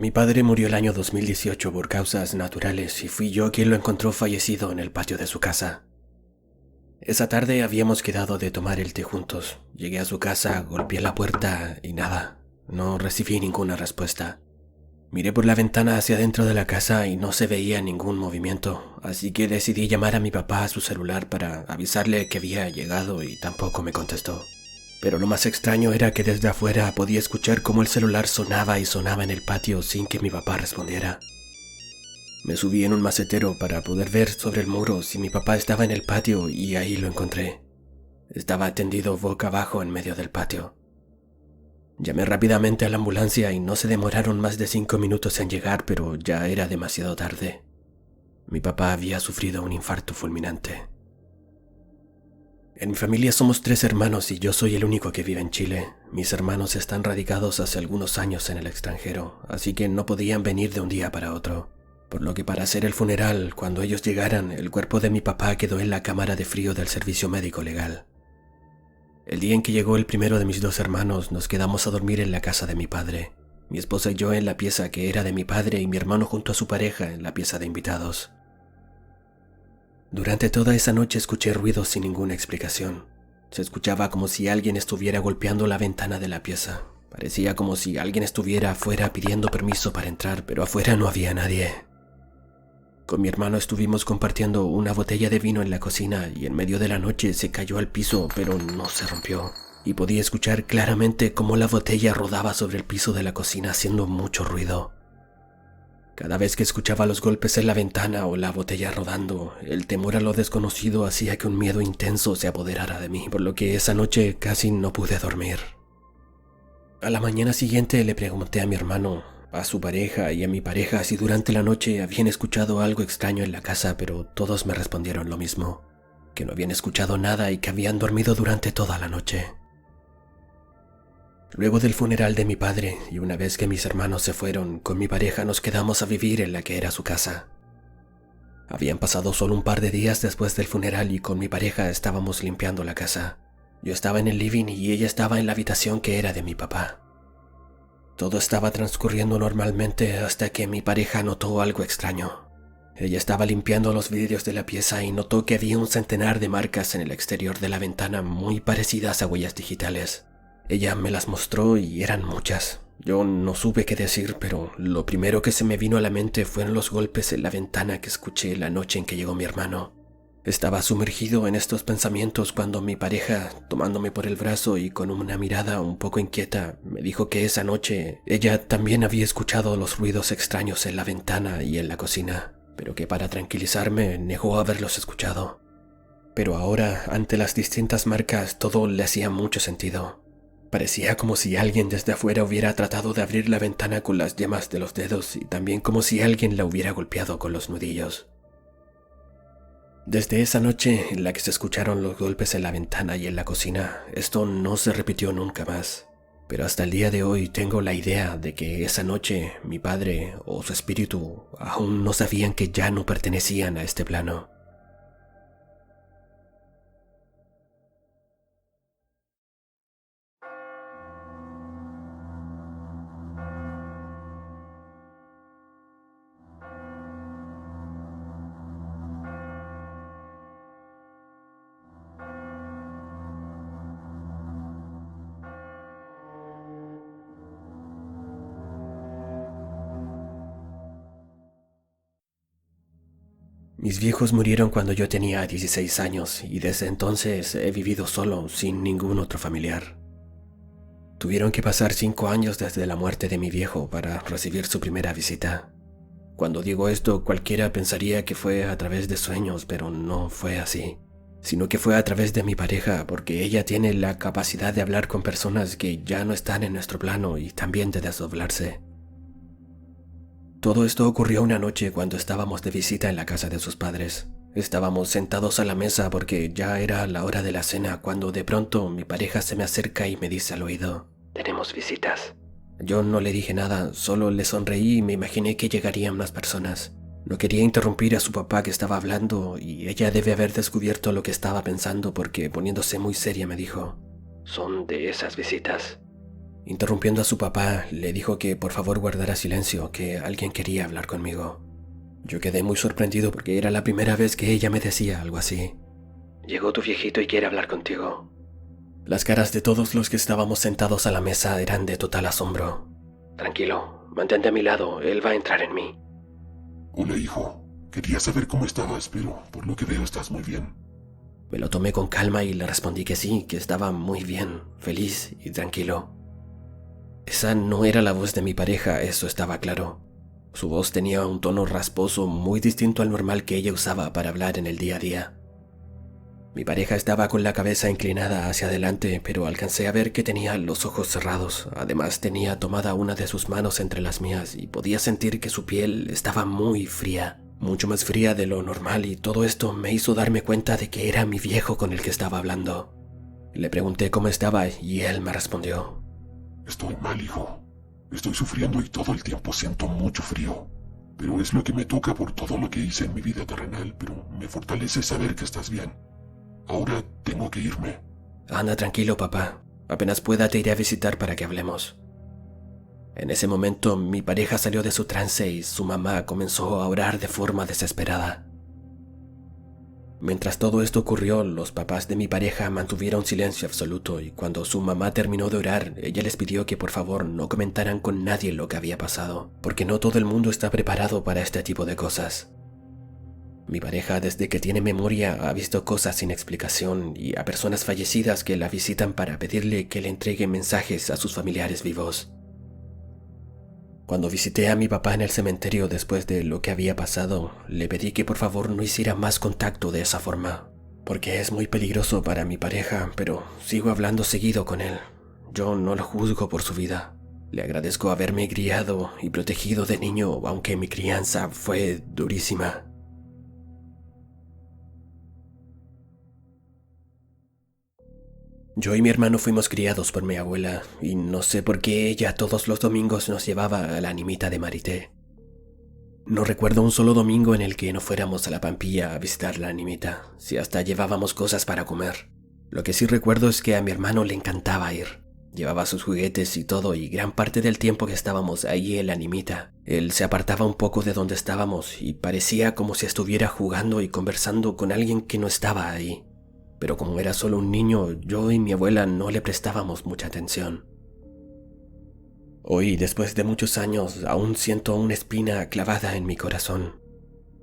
Mi padre murió el año 2018 por causas naturales y fui yo quien lo encontró fallecido en el patio de su casa. Esa tarde habíamos quedado de tomar el té juntos. Llegué a su casa, golpeé la puerta y nada, no recibí ninguna respuesta. Miré por la ventana hacia dentro de la casa y no se veía ningún movimiento, así que decidí llamar a mi papá a su celular para avisarle que había llegado y tampoco me contestó. Pero lo más extraño era que desde afuera podía escuchar cómo el celular sonaba y sonaba en el patio sin que mi papá respondiera. Me subí en un macetero para poder ver sobre el muro si mi papá estaba en el patio y ahí lo encontré. Estaba tendido boca abajo en medio del patio. Llamé rápidamente a la ambulancia y no se demoraron más de 5 minutos en llegar, pero ya era demasiado tarde. Mi papá había sufrido un infarto fulminante. En mi familia somos 3 hermanos y yo soy el único que vive en Chile. Mis hermanos están radicados hace algunos años en el extranjero, así que no podían venir de un día para otro. Por lo que para hacer el funeral, cuando ellos llegaran, el cuerpo de mi papá quedó en la cámara de frío del servicio médico legal. El día en que llegó el primero de mis 2 hermanos, nos quedamos a dormir en la casa de mi padre. Mi esposa y yo en la pieza que era de mi padre y mi hermano junto a su pareja en la pieza de invitados. Durante toda esa noche escuché ruidos sin ninguna explicación. Se escuchaba como si alguien estuviera golpeando la ventana de la pieza. Parecía como si alguien estuviera afuera pidiendo permiso para entrar, pero afuera no había nadie. Con mi hermano estuvimos compartiendo una botella de vino en la cocina y en medio de la noche se cayó al piso, pero no se rompió. Y podía escuchar claramente cómo la botella rodaba sobre el piso de la cocina haciendo mucho ruido. Cada vez que escuchaba los golpes en la ventana o la botella rodando, el temor a lo desconocido hacía que un miedo intenso se apoderara de mí, por lo que esa noche casi no pude dormir. A la mañana siguiente le pregunté a mi hermano, a su pareja y a mi pareja si durante la noche habían escuchado algo extraño en la casa, pero todos me respondieron lo mismo, que no habían escuchado nada y que habían dormido durante toda la noche. Luego del funeral de mi padre y una vez que mis hermanos se fueron, con mi pareja nos quedamos a vivir en la que era su casa. Habían pasado solo un par de días después del funeral y con mi pareja estábamos limpiando la casa. Yo estaba en el living y ella estaba en la habitación que era de mi papá. Todo estaba transcurriendo normalmente hasta que mi pareja notó algo extraño. Ella estaba limpiando los vidrios de la pieza y notó que había un centenar de marcas en el exterior de la ventana muy parecidas a huellas digitales. Ella me las mostró y eran muchas. Yo no supe qué decir, pero lo primero que se me vino a la mente fueron los golpes en la ventana que escuché la noche en que llegó mi hermano. Estaba sumergido en estos pensamientos cuando mi pareja, tomándome por el brazo y con una mirada un poco inquieta, me dijo que esa noche ella también había escuchado los ruidos extraños en la ventana y en la cocina, pero que para tranquilizarme negó haberlos escuchado. Pero ahora, ante las distintas marcas, todo le hacía mucho sentido. Parecía como si alguien desde afuera hubiera tratado de abrir la ventana con las yemas de los dedos y también como si alguien la hubiera golpeado con los nudillos. Desde esa noche en la que se escucharon los golpes en la ventana y en la cocina, esto no se repitió nunca más. Pero hasta el día de hoy tengo la idea de que esa noche mi padre o su espíritu aún no sabían que ya no pertenecían a este plano. Mis viejos murieron cuando yo tenía 16 años y desde entonces he vivido solo, sin ningún otro familiar. Tuvieron que pasar 5 años desde la muerte de mi viejo para recibir su primera visita. Cuando digo esto, cualquiera pensaría que fue a través de sueños, pero no fue así, sino que fue a través de mi pareja, porque ella tiene la capacidad de hablar con personas que ya no están en nuestro plano y también de desdoblarse. Todo esto ocurrió una noche cuando estábamos de visita en la casa de sus padres. Estábamos sentados a la mesa porque ya era la hora de la cena cuando de pronto mi pareja se me acerca y me dice al oído: «Tenemos visitas». Yo no le dije nada, solo le sonreí y me imaginé que llegarían más personas. No quería interrumpir a su papá que estaba hablando y ella debe haber descubierto lo que estaba pensando porque poniéndose muy seria me dijo: «Son de esas visitas». Interrumpiendo a su papá, le dijo que por favor guardara silencio, que alguien quería hablar conmigo. Yo quedé muy sorprendido porque era la primera vez que ella me decía algo así. Llegó tu viejito y quiere hablar contigo. Las caras de todos los que estábamos sentados a la mesa eran de total asombro. Tranquilo, mantente a mi lado, él va a entrar en mí. Hola, hijo. Quería saber cómo estabas, pero por lo que veo estás muy bien. Me lo tomé con calma y le respondí que sí, que estaba muy bien, feliz y tranquilo. Esa no era la voz de mi pareja, eso estaba claro. Su voz tenía un tono rasposo muy distinto al normal que ella usaba para hablar en el día a día. Mi pareja estaba con la cabeza inclinada hacia adelante, pero alcancé a ver que tenía los ojos cerrados. Además tenía tomada una de sus manos entre las mías y podía sentir que su piel estaba muy fría, mucho más fría de lo normal, y todo esto me hizo darme cuenta de que era mi viejo con el que estaba hablando. Le pregunté cómo estaba y él me respondió. Estoy mal, hijo. Estoy sufriendo y todo el tiempo siento mucho frío. Pero es lo que me toca por todo lo que hice en mi vida terrenal, pero me fortalece saber que estás bien. Ahora tengo que irme. Anda tranquilo, papá. Apenas pueda te iré a visitar para que hablemos. En ese momento mi pareja salió de su trance y su mamá comenzó a orar de forma desesperada. Mientras todo esto ocurrió, los papás de mi pareja mantuvieron silencio absoluto, y cuando su mamá terminó de orar, ella les pidió que por favor no comentaran con nadie lo que había pasado, porque no todo el mundo está preparado para este tipo de cosas. Mi pareja, desde que tiene memoria, ha visto cosas sin explicación y a personas fallecidas que la visitan para pedirle que le entregue mensajes a sus familiares vivos. Cuando visité a mi papá en el cementerio después de lo que había pasado, le pedí que por favor no hiciera más contacto de esa forma, porque es muy peligroso para mi pareja, pero sigo hablando seguido con él. Yo no lo juzgo por su vida. Le agradezco haberme criado y protegido de niño, aunque mi crianza fue durísima. Yo y mi hermano fuimos criados por mi abuela, y no sé por qué ella todos los domingos nos llevaba a la animita de Marité. No recuerdo un solo domingo en el que no fuéramos a la Pampilla a visitar la animita, si hasta llevábamos cosas para comer. Lo que sí recuerdo es que a mi hermano le encantaba ir. Llevaba sus juguetes y todo, y gran parte del tiempo que estábamos ahí en la animita, él se apartaba un poco de donde estábamos y parecía como si estuviera jugando y conversando con alguien que no estaba ahí. Pero como era solo un niño, yo y mi abuela no le prestábamos mucha atención. Hoy, después de muchos años, aún siento una espina clavada en mi corazón.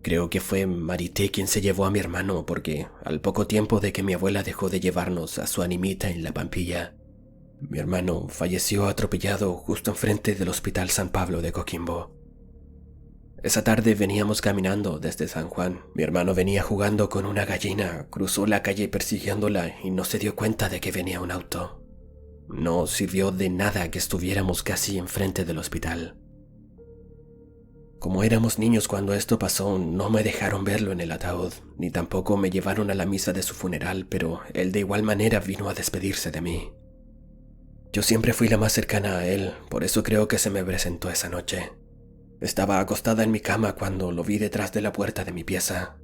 Creo que fue Marité quien se llevó a mi hermano, porque al poco tiempo de que mi abuela dejó de llevarnos a su animita en la Pampilla, mi hermano falleció atropellado justo enfrente del Hospital San Pablo de Coquimbo. Esa tarde veníamos caminando desde San Juan. Mi hermano venía jugando con una gallina, cruzó la calle persiguiéndola y no se dio cuenta de que venía un auto. No sirvió de nada que estuviéramos casi enfrente del hospital. Como éramos niños cuando esto pasó, no me dejaron verlo en el ataúd, ni tampoco me llevaron a la misa de su funeral, pero él de igual manera vino a despedirse de mí. Yo siempre fui la más cercana a él, por eso creo que se me presentó esa noche. Estaba acostada en mi cama cuando lo vi detrás de la puerta de mi pieza,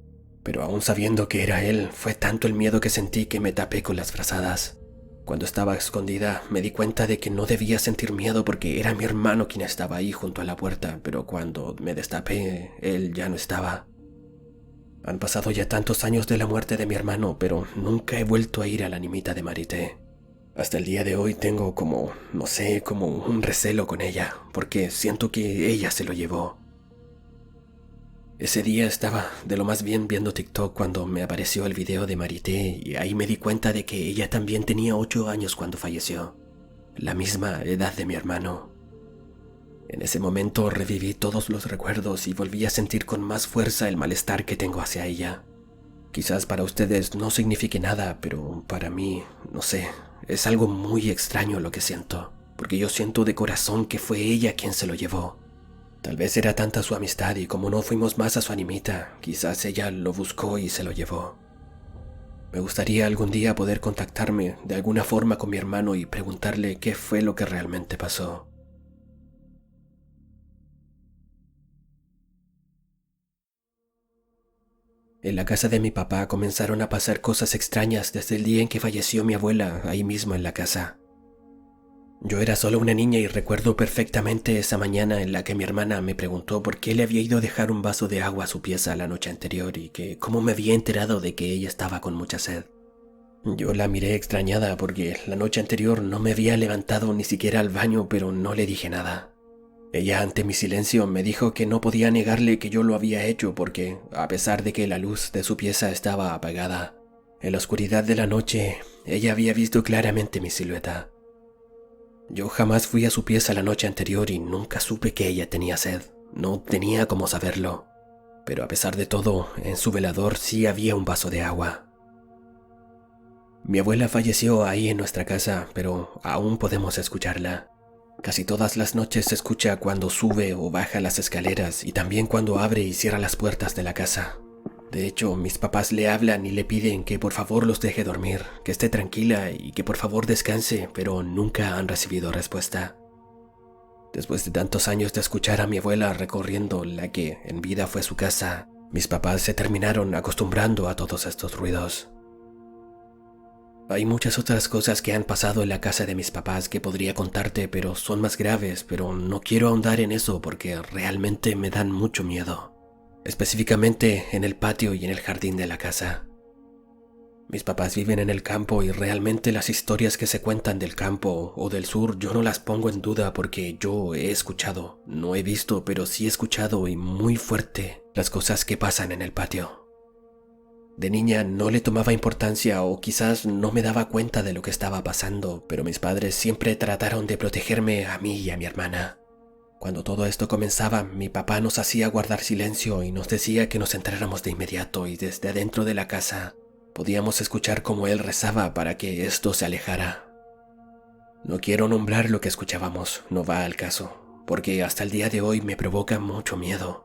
pero aún sabiendo que era él, fue tanto el miedo que sentí que me tapé con las frazadas. Cuando estaba escondida, me di cuenta de que no debía sentir miedo porque era mi hermano quien estaba ahí junto a la puerta, pero cuando me destapé, él ya no estaba. Han pasado ya tantos años de la muerte de mi hermano, pero nunca he vuelto a ir a la animita de Marité. Hasta el día de hoy tengo como un recelo con ella, porque siento que ella se lo llevó. Ese día estaba de lo más bien viendo TikTok cuando me apareció el video de Marité y ahí me di cuenta de que ella también tenía 8 años cuando falleció, la misma edad de mi hermano. En ese momento reviví todos los recuerdos y volví a sentir con más fuerza el malestar que tengo hacia ella. Quizás para ustedes no signifique nada, pero para mí, no sé, es algo muy extraño lo que siento, porque yo siento de corazón que fue ella quien se lo llevó. Tal vez era tanta su amistad y como no fuimos más a su animita, quizás ella lo buscó y se lo llevó. Me gustaría algún día poder contactarme de alguna forma con mi hermano y preguntarle qué fue lo que realmente pasó. En la casa de mi papá comenzaron a pasar cosas extrañas desde el día en que falleció mi abuela ahí mismo en la casa. Yo era solo una niña y recuerdo perfectamente esa mañana en la que mi hermana me preguntó por qué le había ido a dejar un vaso de agua a su pieza la noche anterior y que cómo me había enterado de que ella estaba con mucha sed. Yo la miré extrañada porque la noche anterior no me había levantado ni siquiera al baño, pero no le dije nada. Ella, ante mi silencio, me dijo que no podía negarle que yo lo había hecho porque, a pesar de que la luz de su pieza estaba apagada, en la oscuridad de la noche, ella había visto claramente mi silueta. Yo jamás fui a su pieza la noche anterior y nunca supe que ella tenía sed. No tenía cómo saberlo. Pero a pesar de todo, en su velador sí había un vaso de agua. Mi abuela falleció ahí en nuestra casa, pero aún podemos escucharla. Casi todas las noches se escucha cuando sube o baja las escaleras y también cuando abre y cierra las puertas de la casa. De hecho, mis papás le hablan y le piden que por favor los deje dormir, que esté tranquila y que por favor descanse, pero nunca han recibido respuesta. Después de tantos años de escuchar a mi abuela recorriendo la que en vida fue su casa, mis papás se terminaron acostumbrando a todos estos ruidos. Hay muchas otras cosas que han pasado en la casa de mis papás que podría contarte, pero son más graves, pero no quiero ahondar en eso porque realmente me dan mucho miedo. Específicamente en el patio y en el jardín de la casa. Mis papás viven en el campo y realmente las historias que se cuentan del campo o del sur yo no las pongo en duda porque yo he escuchado, no he visto, pero sí he escuchado y muy fuerte las cosas que pasan en el patio. De niña no le tomaba importancia o quizás no me daba cuenta de lo que estaba pasando, pero mis padres siempre trataron de protegerme a mí y a mi hermana. Cuando todo esto comenzaba, mi papá nos hacía guardar silencio y nos decía que nos entráramos de inmediato y desde adentro de la casa podíamos escuchar cómo él rezaba para que esto se alejara. No quiero nombrar lo que escuchábamos, no va al caso, porque hasta el día de hoy me provoca mucho miedo.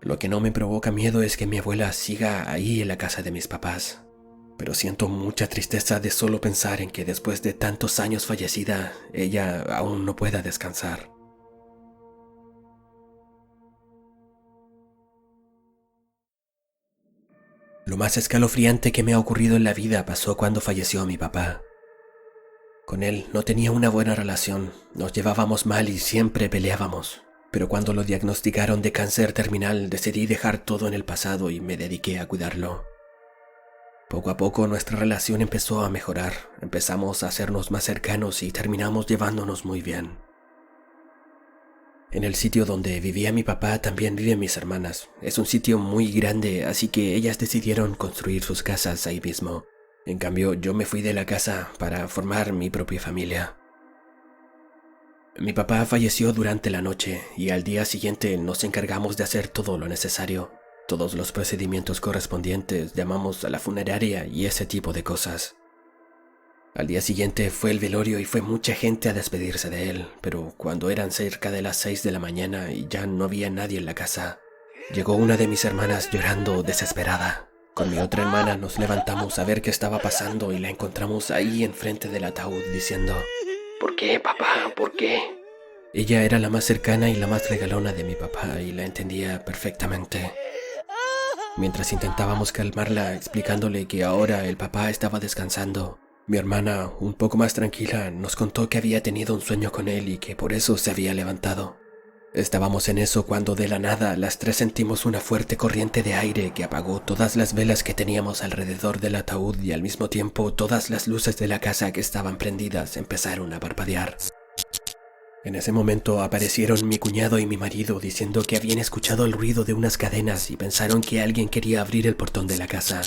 Lo que no me provoca miedo es que mi abuela siga ahí en la casa de mis papás. Pero siento mucha tristeza de solo pensar en que después de tantos años fallecida, ella aún no pueda descansar. Lo más escalofriante que me ha ocurrido en la vida pasó cuando falleció mi papá. Con él no tenía una buena relación, nos llevábamos mal y siempre peleábamos. Pero cuando lo diagnosticaron de cáncer terminal decidí dejar todo en el pasado y me dediqué a cuidarlo. Poco a poco nuestra relación empezó a mejorar, empezamos a hacernos más cercanos y terminamos llevándonos muy bien. En el sitio donde vivía mi papá también viven mis hermanas. Es un sitio muy grande, así que ellas decidieron construir sus casas ahí mismo. En cambio, yo me fui de la casa para formar mi propia familia. Mi papá falleció durante la noche y al día siguiente nos encargamos de hacer todo lo necesario. Todos los procedimientos correspondientes, llamamos a la funeraria y ese tipo de cosas. Al día siguiente fue el velorio y fue mucha gente a despedirse de él, pero cuando eran cerca de las 6 de la mañana y ya no había nadie en la casa, llegó una de mis hermanas llorando desesperada. Con mi otra hermana nos levantamos a ver qué estaba pasando y la encontramos ahí enfrente del ataúd diciendo: ¿Por qué, papá? ¿Por qué? Ella era la más cercana y la más regalona de mi papá y la entendía perfectamente. Mientras intentábamos calmarla explicándole que ahora el papá estaba descansando, mi hermana, un poco más tranquila, nos contó que había tenido un sueño con él y que por eso se había levantado. Estábamos en eso cuando de la nada las tres sentimos una fuerte corriente de aire que apagó todas las velas que teníamos alrededor del ataúd y al mismo tiempo todas las luces de la casa que estaban prendidas empezaron a parpadear. En ese momento aparecieron mi cuñado y mi marido diciendo que habían escuchado el ruido de unas cadenas y pensaron que alguien quería abrir el portón de la casa.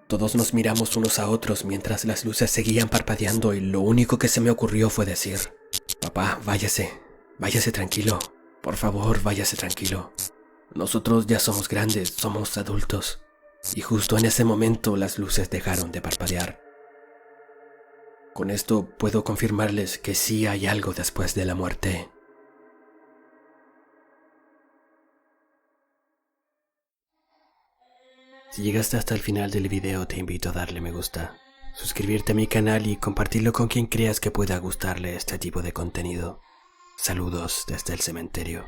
Todos nos miramos unos a otros mientras las luces seguían parpadeando y lo único que se me ocurrió fue decir: «Papá, váyase tranquilo, por favor, váyase tranquilo. Nosotros ya somos grandes, somos adultos». Y justo en ese momento las luces dejaron de parpadear. Con esto puedo confirmarles que sí hay algo después de la muerte. Si llegaste hasta el final del video, te invito a darle me gusta, suscribirte a mi canal y compartirlo con quien creas que pueda gustarle este tipo de contenido. Saludos desde el cementerio.